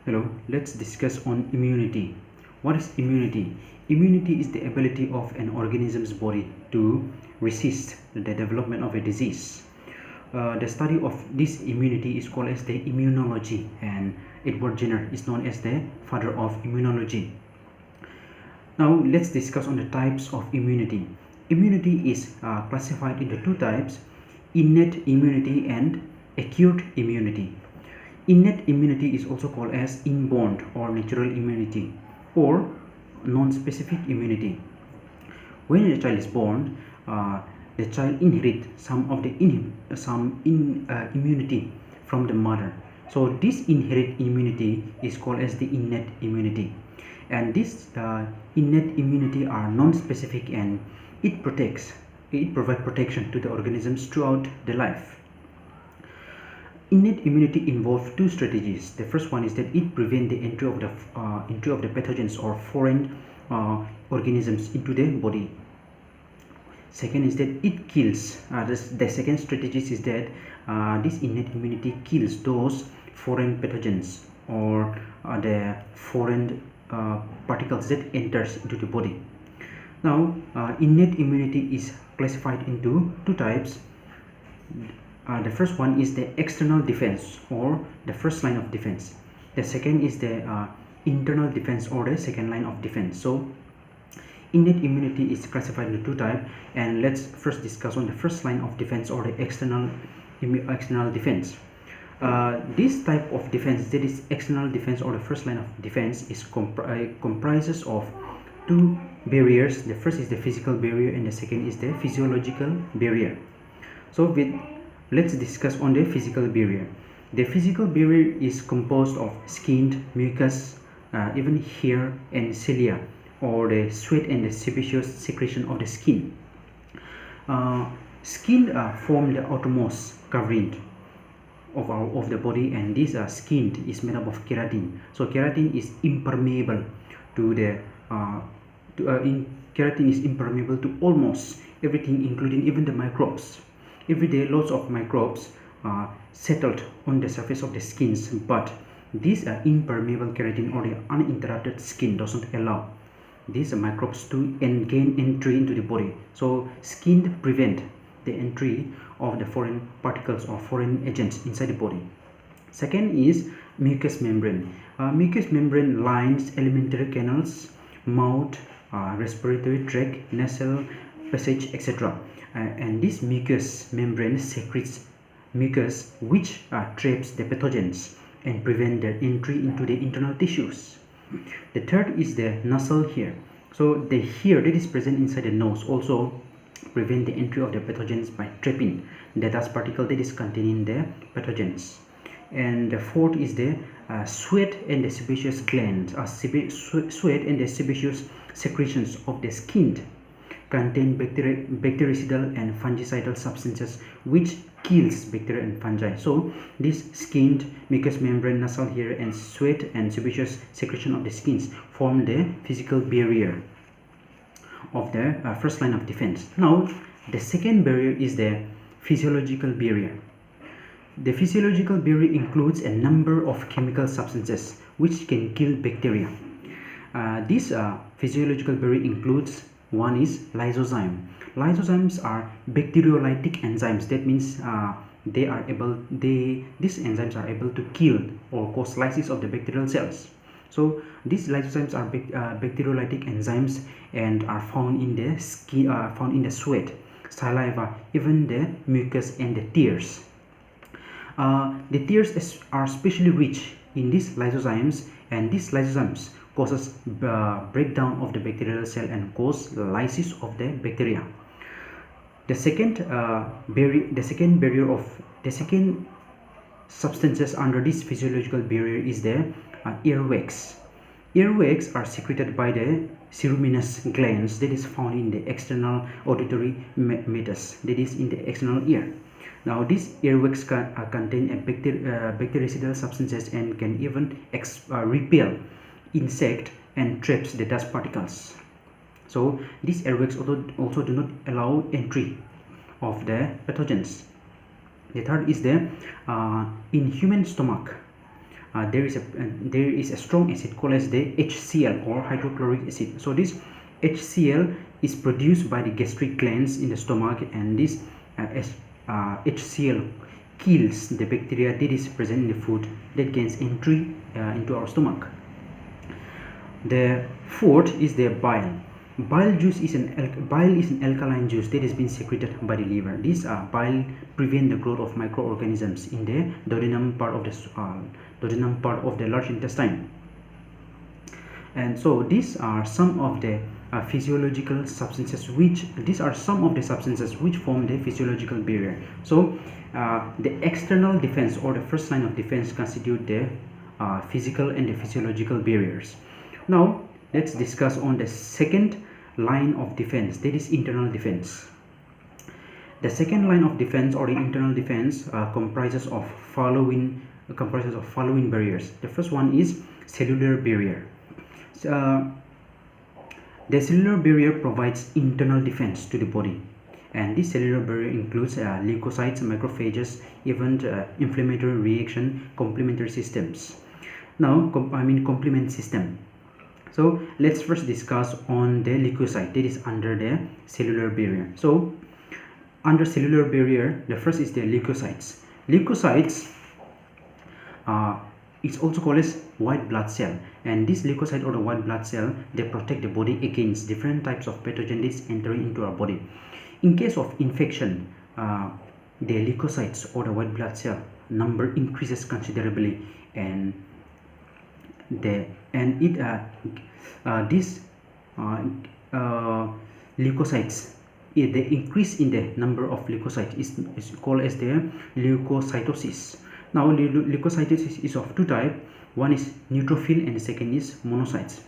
Hello, let's discuss on immunity. What is immunity? Immunity is the ability of an organism's body to resist the development of a disease. The study of this immunity is called as the immunology, and Edward Jenner is known as the father of immunology. Now let's discuss on the types of immunity. Immunity is classified into two types: innate immunity and acute immunity. Innate immunity is also called as inborn or natural immunity or non-specific immunity. When a child is born, the child inherits some of the immunity from the mother. So this inherent immunity is called as the innate immunity, and this innate immunity are non-specific, and it provides protection to the organisms throughout the life. Innate immunity involves two strategies. The first one is that it prevents the entry of the pathogens or foreign organisms into the body. Second is that it kills. The second strategy is that this innate immunity kills those foreign pathogens or the foreign particles that enters into the body. Now, innate immunity is classified into two types. The first one is the external defense or the first line of defense. The second is the internal defense or the second line of defense. So innate immunity is classified into two types, and let's first discuss on the first line of defense or the external defense. This type of defense, that is external defense or the first line of defense, is comprises of two barriers. The first is the physical barrier and the second is the physiological barrier. So let's discuss on the physical barrier. The physical barrier is composed of skin, mucus, even hair and cilia, or the sweat and the sebaceous secretion of the skin. Skin form the outermost covering of the body, and this skin is made up of keratin. So keratin is impermeable to the keratin is impermeable to almost everything, including even the microbes. Every day lots of microbes settled on the surface of the skins, but this impermeable keratin or the uninterrupted skin doesn't allow these microbes to gain entry into the body. So skin prevent the entry of the foreign particles or foreign agents inside the body. Second is mucous membrane. Mucous membrane lines alimentary canals, mouth, respiratory tract, nasal passage, etc. And this mucous membrane secretes mucus which traps the pathogens and prevent their entry into the internal tissues. The third is the nasal hair. So the hair that is present inside the nose also prevent the entry of the pathogens by trapping the dust particle that is containing the pathogens. And the fourth is the sweat and the sebaceous glands. Sweat and the sebaceous secretions of the skin contain bactericidal and fungicidal substances which kills bacteria and fungi. So this skin, mucous membrane, nasal hair, and sweat and sebaceous secretion of the skins form the physical barrier of the first line of defense. Now the second barrier is the physiological barrier. The physiological barrier includes a number of chemical substances which can kill bacteria. This physiological barrier includes: one is lysozyme. Lysozymes are bacteriolytic enzymes. That means these enzymes are able to kill or cause lysis of the bacterial cells. So these lysozymes are bacteriolytic enzymes and are found in the skin, found in the sweat, saliva, even the mucus and the tears. The tears are especially rich in these lysozymes, and these lysozymes causes breakdown of the bacterial cell and cause lysis of the bacteria. The second substances under this physiological barrier is the earwax. Earwax are secreted by the ceruminous glands that is found in the external auditory meatus, that is in the external ear. Now these earwax contain bactericidal substances and can even repel insect and traps the dust particles. So these airways also do not allow entry of the pathogens. The third is the in human stomach, there is a strong acid called as the HCl, or hydrochloric acid. So this HCl is produced by the gastric glands in the stomach, and this HCl kills the bacteria that is present in the food that gains entry into our stomach. The fourth is the bile. Bile is an alkaline juice that has been secreted by the liver. This bile prevent the growth of microorganisms in the duodenum part of the large intestine. And so these are some of the physiological substances which form the physiological barrier. So the external defense, or the first line of defense, constitute the physical and the physiological barriers. Now let's discuss on the second line of defense, that is internal defense. The second line of defense, or the internal defense, comprises of following barriers. The first one is cellular barrier. The cellular barrier provides internal defense to the body, and this cellular barrier includes leukocytes, macrophages, even inflammatory reaction, complementary systems. Now complement system. So let's first discuss on the leukocyte that is under the cellular barrier. So under cellular barrier, the first is the leukocytes. Leukocytes it's also called as white blood cell, and this leukocyte, or the white blood cell, they protect the body against different types of pathogens entering into our body. In case of infection, the leukocytes, or the white blood cell number, increases considerably, and leukocytes, the increase in the number of leukocytes is called as the leukocytosis. Now leukocytosis is of two types. One is neutrophil and the second is monocytes.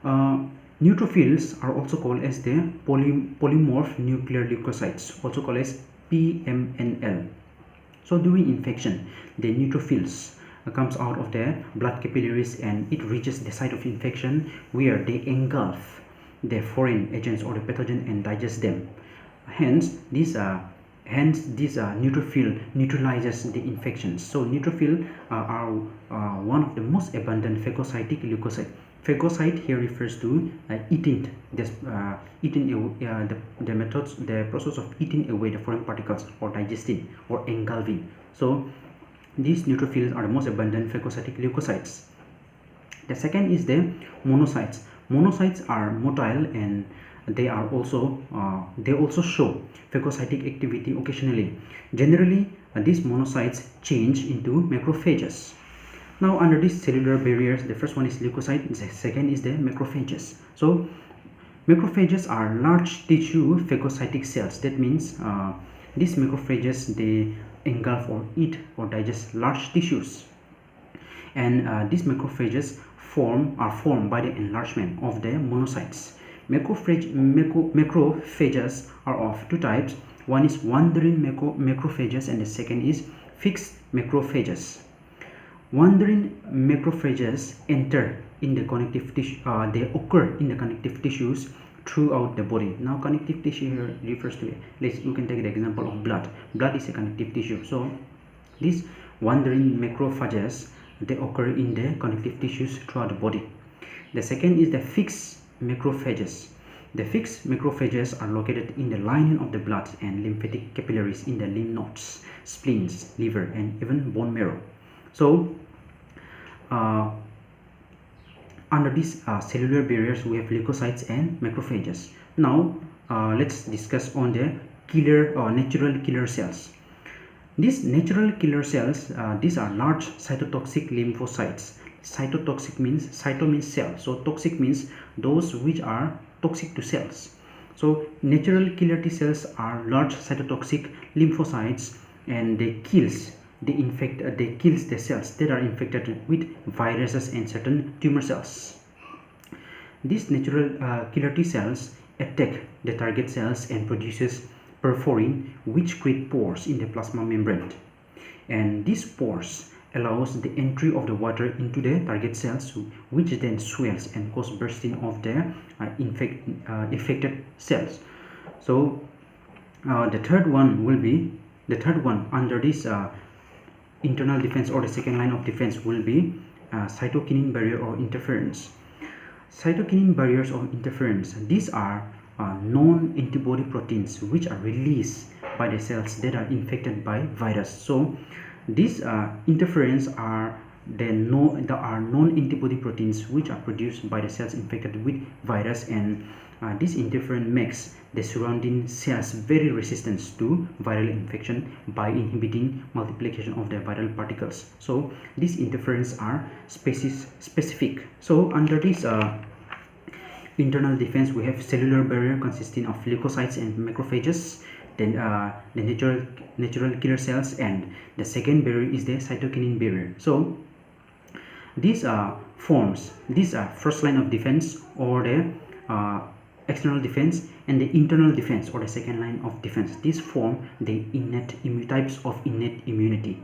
Neutrophils are also called as the polymorph nuclear leukocytes, also called as PMNL. So during infection, the neutrophils comes out of the blood capillaries, and it reaches the site of infection, where they engulf the foreign agents or the pathogen and digest them. Hence this neutrophil neutralizes the infections. So neutrophil are one of the most abundant phagocytic leukocyte. Phagocyte here refers to the process of eating away the foreign particles, or digesting, or engulfing. So these neutrophils are the most abundant phagocytic leukocytes. The second is the monocytes. Monocytes are motile, and they also show phagocytic activity occasionally. Generally, these monocytes change into macrophages. Now under these cellular barriers, the first one is leukocyte, the second is the macrophages. So macrophages are large tissue phagocytic cells. That means these macrophages, they engulf or eat or digest large tissues, and these macrophages are formed by the enlargement of the monocytes. Macrophages are of two types. One is wandering macrophages, and the second is fixed macrophages. Wandering macrophages enter in the connective tissue. They occur in the connective tissues throughout the body. Now connective tissue here refers to, you can take the example of blood. Blood is a connective tissue. So these wandering macrophages, they occur in the connective tissues throughout the body. The second is the fixed macrophages. The fixed macrophages are located in the lining of the blood and lymphatic capillaries, in the lymph nodes, spleens, liver, and even bone marrow. So under these cellular barriers, we have leukocytes and macrophages. Now let's discuss on the natural killer cells. These natural killer cells, these are large cytotoxic lymphocytes. Cytotoxic means, cyto means cell, so toxic means those which are toxic to cells. So natural killer T cells are large cytotoxic lymphocytes, and they kills the cells that are infected with viruses and certain tumor cells. These natural killer T cells attack the target cells and produces perforin, which create pores in the plasma membrane, and these pores allows the entry of the water into the target cells, which then swells and cause bursting of the infected cells. So the third one under this internal defense or the second line of defense will be cytokinin barrier or interference. Cytokinin barriers or interference, these are non-antibody proteins which are released by the cells that are infected by virus. So these interference are non-antibody proteins which are produced by the cells infected with virus, and this interference makes the surrounding cells very resistant to viral infection by inhibiting multiplication of the viral particles. So these interference are specific. So under this internal defense, we have cellular barrier consisting of leukocytes and macrophages, then the natural killer cells, and the second barrier is the cytokinin barrier. So these forms, these are first line of defense or the external defense, and the internal defense or the second line of defense. These form the innate types of innate immunity.